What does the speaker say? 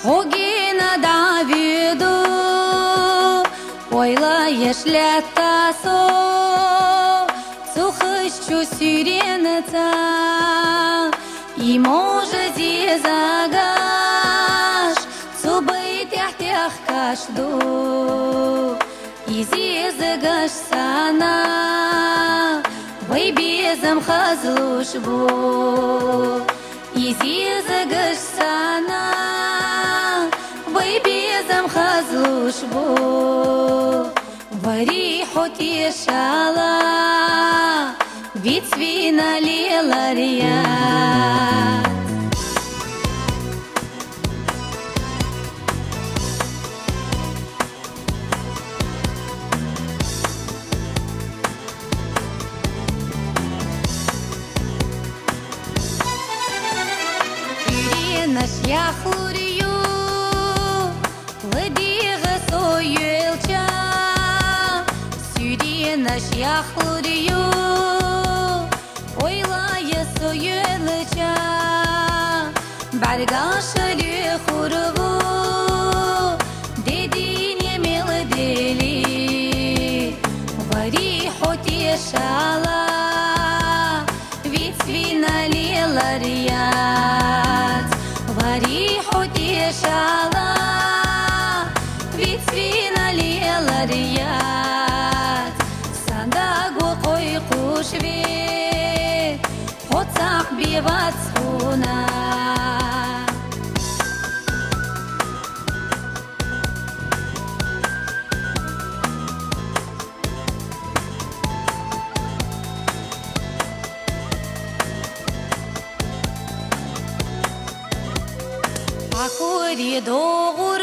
Хогина Давиду, ойла ешлеттасо, цухыщу сиренца, и может зизагаш, цубы тях кашду, и зизагаш сана, вайбезам хазлушбу, и зизагаш сана, вайбезам хазлушбу, вариху тешала, вицвина леларьят. Наш яхлурью, ладига союльча, сюди наш яхлурью, ойлая союльча, баргашали хурву, дедине мелодели, вари хотешала, вицвина леларьят. Вариху тешала, вицвина леларьят. Сандагу кой кушве, хоцах биват схуна. Акури догу